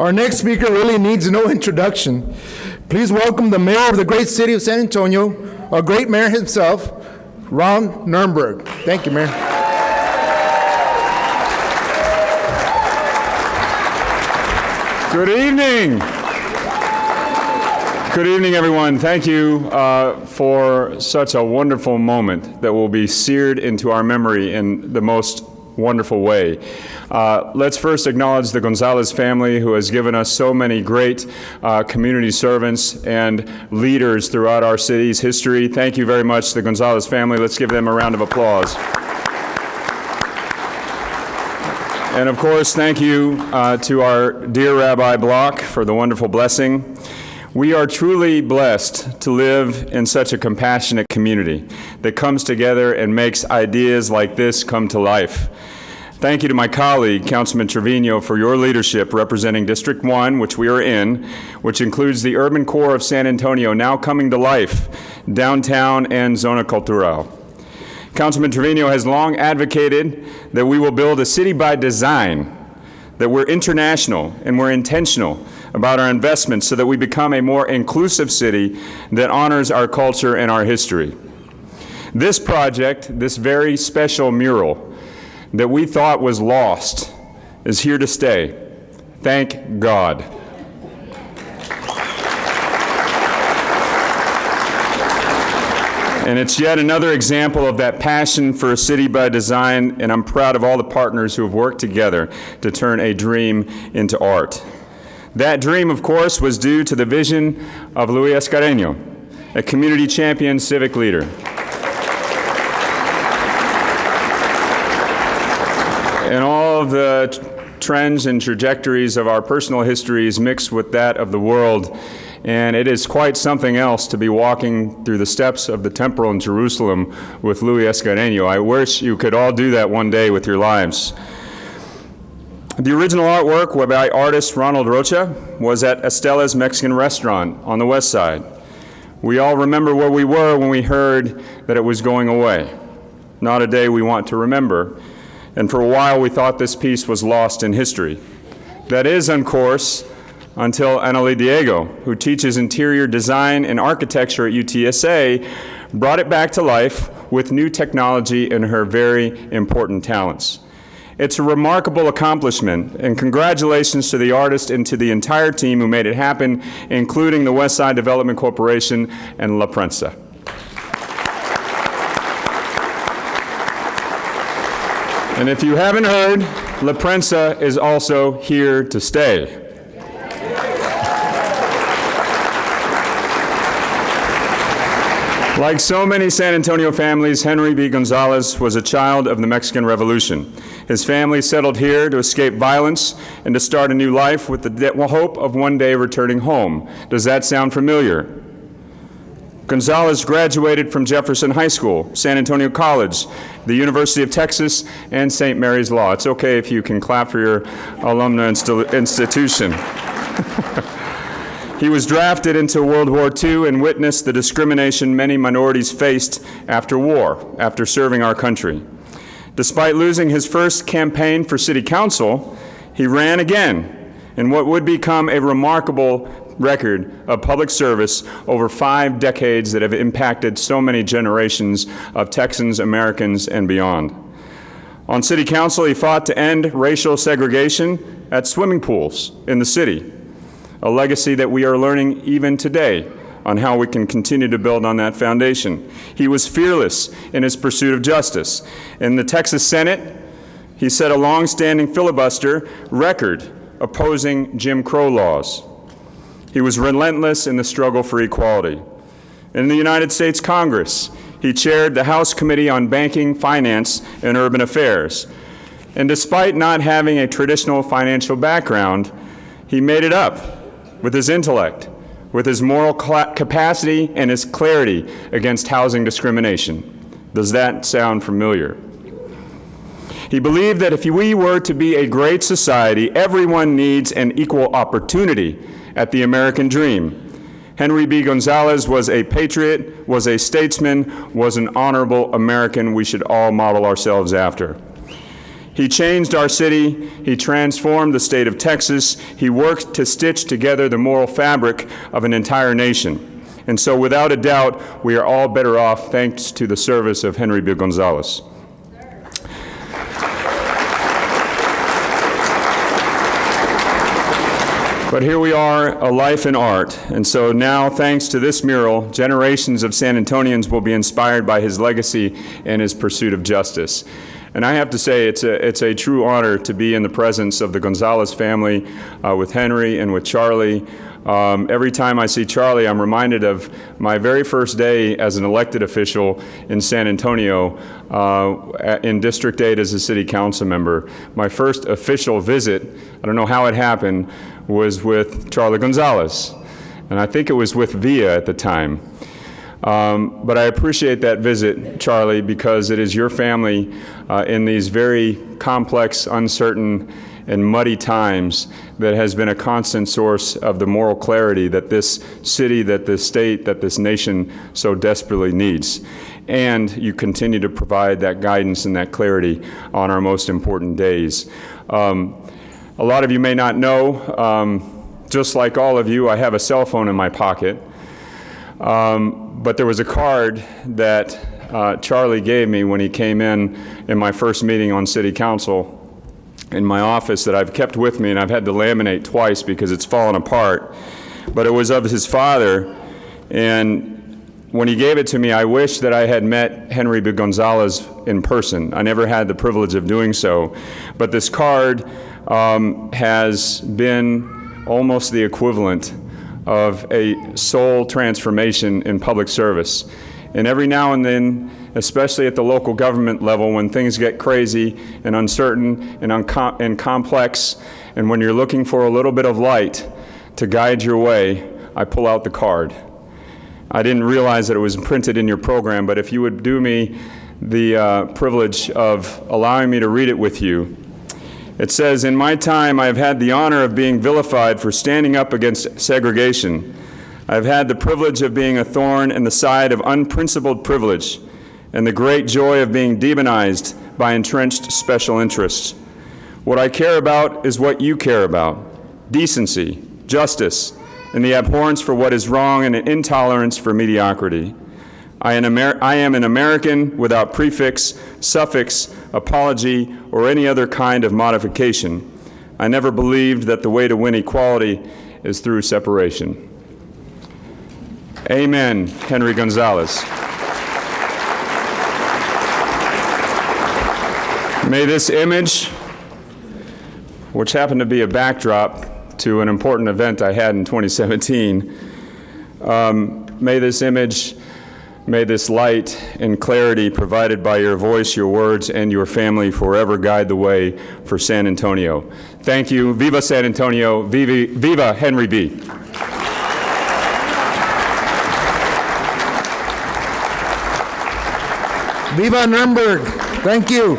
Our next speaker really needs no introduction. Please welcome the mayor of the great city of San Antonio, a great mayor himself, Ron Nirenberg. Thank you, Mayor. Good evening. Good evening, everyone. Thank you for such a wonderful moment that will be seared into our memory in the most wonderful way. Let's first acknowledge the Gonzalez family, who has given us so many great community servants and leaders throughout our city's history. Thank you very much, the Gonzalez family. Let's give them a round of applause. And of course, thank you to our dear Rabbi Block for the wonderful blessing. We are truly blessed to live in such a compassionate community that comes together and makes ideas like this come to life. Thank you to my colleague, Councilman Trevino, for your leadership representing District 1, which we are in, which includes the urban core of San Antonio now coming to life, downtown and Zona Cultural. Councilman Trevino has long advocated that we will build a city by design, that we're international and we're intentional about our investments so that we become a more inclusive city that honors our culture and our history. This project, this very special mural that we thought was lost, is here to stay. Thank God. And it's yet another example of that passion for a city by design, and I'm proud of all the partners who have worked together to turn a dream into art. That dream, of course, was due to the vision of Luis Escareño, a community champion civic leader. And all of the trends and trajectories of our personal histories mixed with that of the world. And it is quite something else to be walking through the steps of the temple in Jerusalem with Luis Escareño. I wish you could all do that one day with your lives. The original artwork by artist Ronald Rocha was at Estela's Mexican restaurant on the west side. We all remember where we were when we heard that it was going away. Not a day we want to remember. And for a while we thought this piece was lost in history. That is, of course, until Annalie Diego, who teaches interior design and architecture at UTSA, brought it back to life with new technology and her very important talents. It's a remarkable accomplishment, and congratulations to the artist and to the entire team who made it happen, including the Westside Development Corporation and La Prensa. And if you haven't heard, La Prensa is also here to stay. Like so many San Antonio families, Henry B. Gonzalez was a child of the Mexican Revolution. His family settled here to escape violence and to start a new life with the hope of one day returning home. Does that sound familiar? Gonzalez graduated from Jefferson High School, San Antonio College, the University of Texas, and St. Mary's Law. It's okay if you can clap for your alumna institution. He was drafted into World War II and witnessed the discrimination many minorities faced after war, after serving our country. Despite losing his first campaign for city council, he ran again in what would become a remarkable record of public service over 5 decades that have impacted so many generations of Texans, Americans, and beyond. On city council, he fought to end racial segregation at swimming pools in the city, a legacy that we are learning even today on how we can continue to build on that foundation. He was fearless in his pursuit of justice. In the Texas Senate, he set a long-standing filibuster record opposing Jim Crow laws. He was relentless in the struggle for equality. In the United States Congress, he chaired the House Committee on Banking, Finance, and Urban Affairs. And despite not having a traditional financial background, he made it up with his intellect, with his moral capacity, and his clarity against housing discrimination. Does that sound familiar? He believed that if we were to be a great society, everyone needs an equal opportunity at the American dream. Henry B. Gonzalez was a patriot, was a statesman, was an honorable American we should all model ourselves after. He changed our city. He transformed the state of Texas. He worked to stitch together the moral fabric of an entire nation. And so, without a doubt, we are all better off thanks to the service of Henry B. Gonzalez. But here we are, a life in art. And so now, thanks to this mural, generations of San Antonians will be inspired by his legacy and his pursuit of justice. And I have to say, it's a true honor to be in the presence of the Gonzalez family, with Henry and with Charlie. Every time I see Charlie, I'm reminded of my very first day as an elected official in San Antonio, in District 8 as a city council member. My first official visit, I don't know how it happened, was with Charlie Gonzalez. And I think it was with Via at the time. But I appreciate that visit, Charlie, because it is your family in these very complex, uncertain, and muddy times that has been a constant source of the moral clarity that this city, that this state, that this nation so desperately needs. And you continue to provide that guidance and that clarity on our most important days. A lot of you may not know, just like all of you, I have a cell phone in my pocket. But there was a card that Charlie gave me when he came in my first meeting on City Council in my office that I've kept with me, and I've had to laminate twice because it's fallen apart. But it was of his father, and when he gave it to me, I wish that I had met Henry B. Gonzalez in person. I never had the privilege of doing so. But this card has been almost the equivalent of a soul transformation in public service. And every now and then, especially at the local government level, when things get crazy and uncertain and complex, and when you're looking for a little bit of light to guide your way, I pull out the card. I didn't realize that it was printed in your program, but if you would do me the privilege of allowing me to read it with you. It says, "In my time, I have had the honor of being vilified for standing up against segregation. I have had the privilege of being a thorn in the side of unprincipled privilege, and the great joy of being demonized by entrenched special interests. What I care about is what you care about: decency, justice, and the abhorrence for what is wrong and an intolerance for mediocrity. I am an American without prefix, suffix, apology, or any other kind of modification. I never believed that the way to win equality is through separation." Amen, Henry Gonzalez. May this image, which happened to be a backdrop to an important event I had in 2017, may this image, may this light and clarity provided by your voice, your words, and your family forever guide the way for San Antonio. Thank you. Viva San Antonio. Viva Henry B. Viva Nirenberg. Thank you.